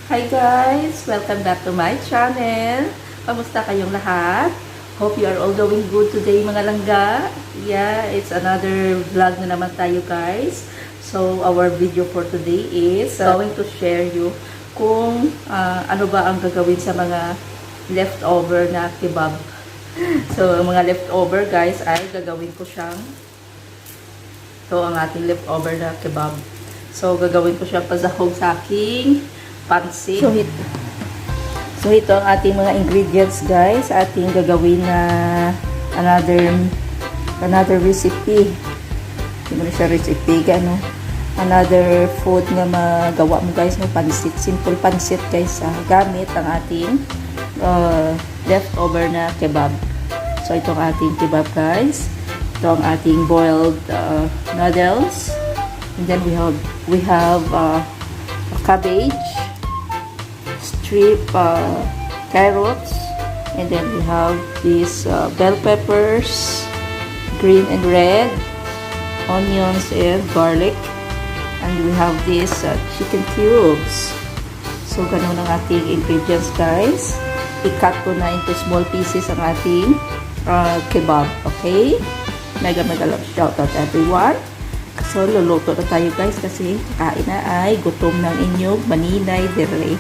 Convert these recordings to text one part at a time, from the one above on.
Hi guys! Welcome back to my channel. Kamusta kayong lahat? Hope you are all doing good today mga langga. Yeah, it's another vlog na naman tayo guys. So, our video for today is going to share you kung ano ba ang gagawin sa mga leftover na kebab. So, ang mga leftover guys ay gagawin ko siyang ito ang ating leftover na kebab. So, gagawin ko siyang pasahog sa aking pansit. So, ito ang ating mga ingredients guys. Ating gagawin na another recipe. Hindi mo na siya recipe, ano? Another food na magawa mo guys, no? Pansit. Simple pansit guys. Gamit ang ating leftover na kebab. So, ito ang ating kebab guys. Ito ang ating boiled noodles. And then we have cabbage, strip carrots, and then we have these bell peppers, green and red, onions and garlic, and we have these chicken cubes. So ganun ang ating ingredients guys. I-cut ko na into small pieces ang ating kebab. Okay, mega love shout out everyone. So luluto na tayo guys kasi kain na ay gutom ng inyong maninay dire.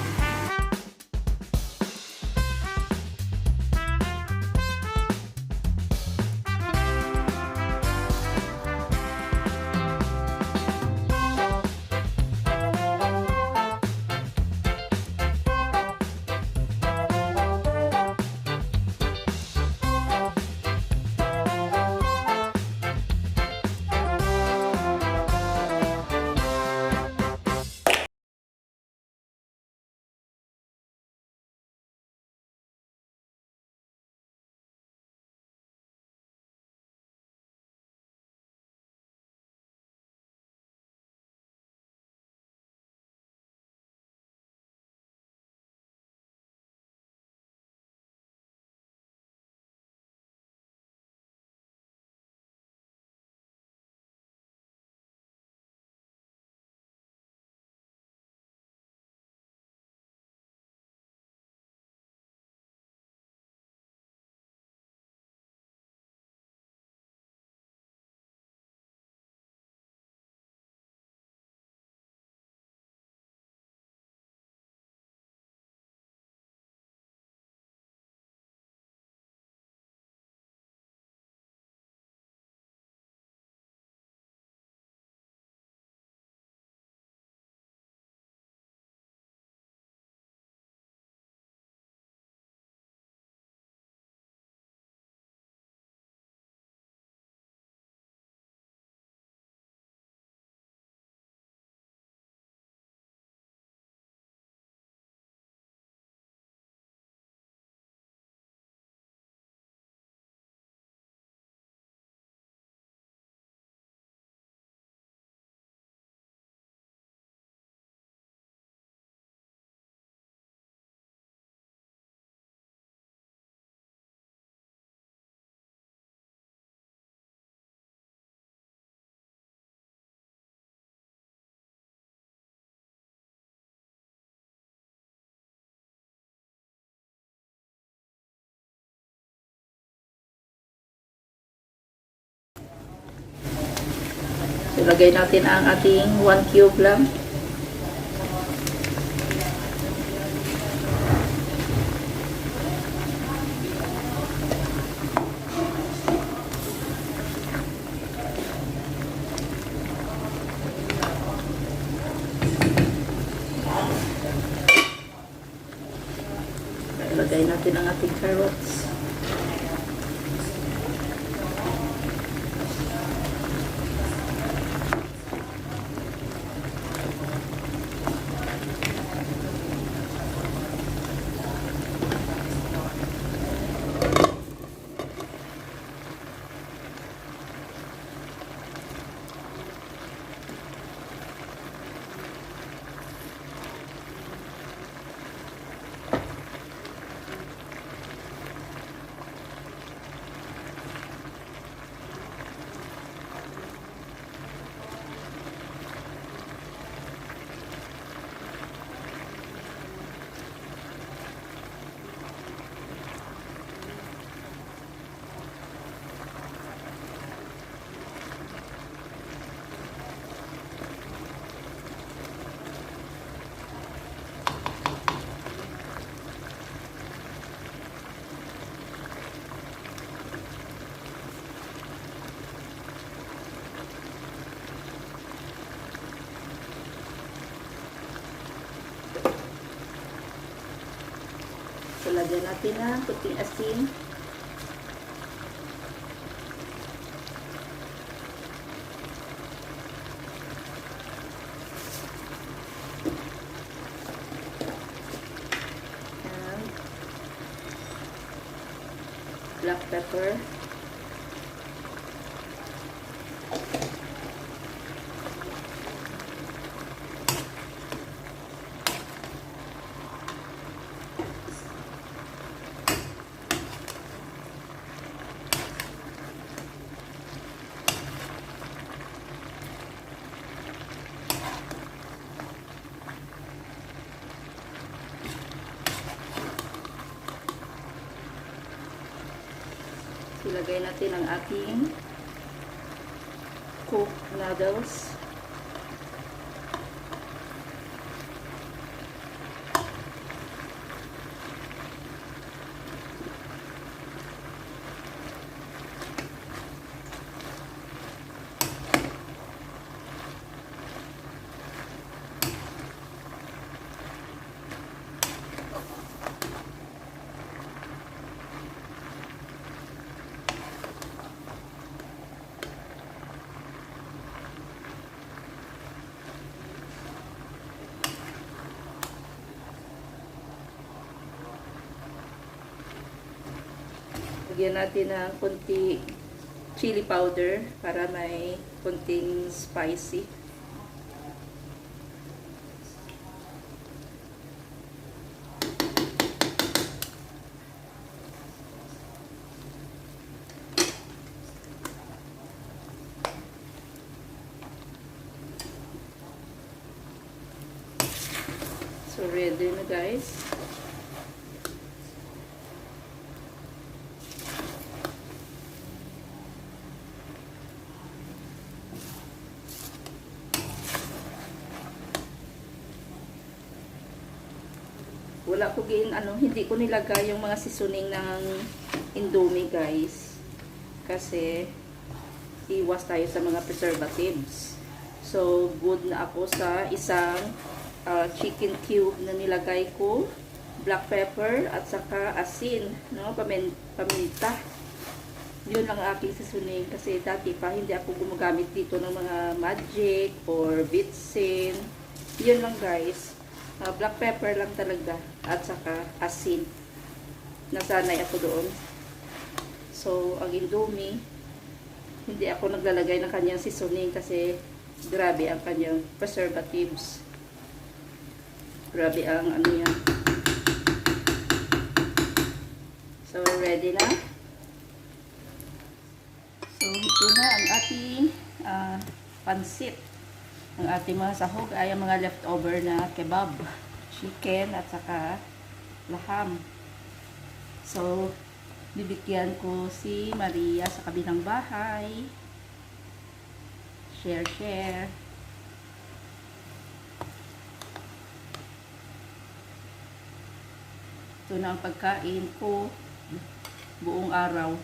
So, lagay natin ang ating 1 cube lang. Lagay natin ang ating carrots. natin ng kunting asin. And black pepper. Ilagay natin ang ating cooked noodles. Lagyan natin ng kunti chili powder para may kunting spicy. So ready na guys. Wala ko hindi ko nilagay yung mga seasoning ng Indomie guys. Kasi iwas tayo sa mga preservatives. So good na ako sa isang chicken cube na nilagay ko, black pepper at saka asin, no, paminta. Yun lang aking seasoning kasi dati pa hindi ako gumagamit dito ng mga magic or vitsin. Yun lang guys. Black pepper lang talaga at saka asin. Nasanay ako doon. So, ang Indomie, hindi ako naglalagay ng kanyang seasoning kasi grabe ang kanyang preservatives. Grabe ang ano yan. So, ready na. So, ito na ang ating pansit. Ang ating mga sahog ay ang mga leftover na kebab, chicken at saka laham. So, bibigyan ko si Maria sa kabilang bahay. Share. Ito na ang pagkain ko buong araw.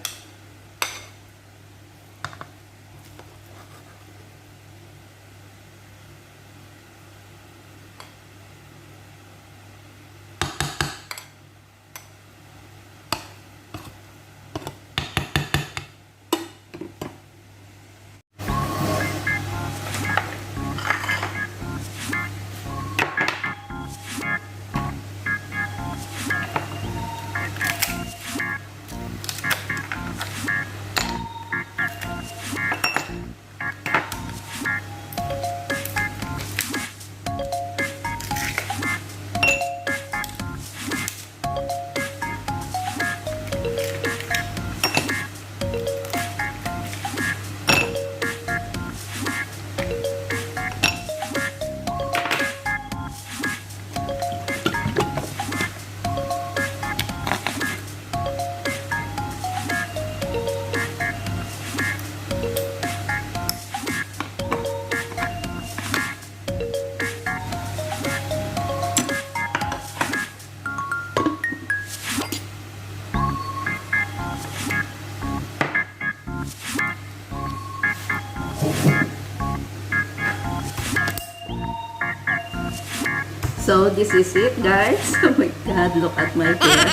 So, this is it, guys. Oh my God, look at my hair.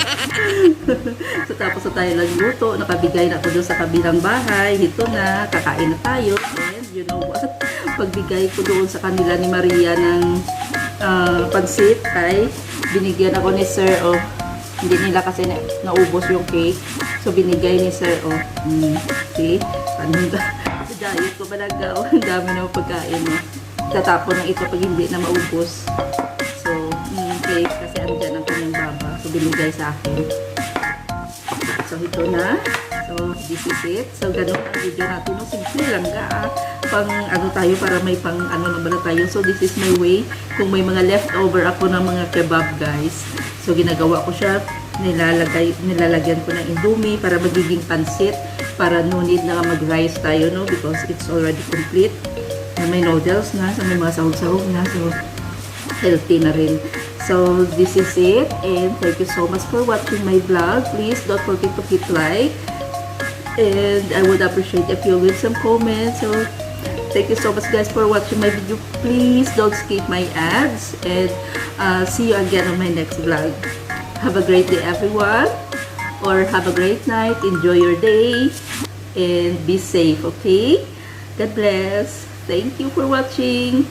So, tapos na tayo nagluto. Nakabigay na ako doon sa kabilang bahay. Ito na, kakain na tayo. And you know what? Pagbigay ko doon sa kanila ni Maria ng pansit, ay binigyan ako ni Sir, oh. Hindi nila kasi naubos yung cake. So, binigay ni Sir, oh. See? Paano ba? Sa diet ko talaga, oh. Ang dami na pagkain, oh. Tatapon ng ito pag hindi na maubos. So, cake kasi andyan ang kanyang baba. So, binigay sa akin. So, ito na. So, this is it. So, ganun ang video natin. No? Simple lang ga. Pang ano tayo para may pang ano naman na tayo. So, this is my way. Kung may mga leftover ako ng mga kebab, guys. So, ginagawa ko siya. Nilalagyan ko ng indomie para magiging pansit. Para no need na mag-rice tayo, no? Because it's already complete. May noodles na. So, may mga sahog-sahog na. So, healthy na rin. So, this is it. And thank you so much for watching my vlog. Please don't forget to hit like. And I would appreciate if you leave some comments. So, thank you so much guys for watching my video. Please don't skip my ads. And see you again on my next vlog. Have a great day everyone. Or have a great night. Enjoy your day. And be safe, okay? God bless. Thank you for watching.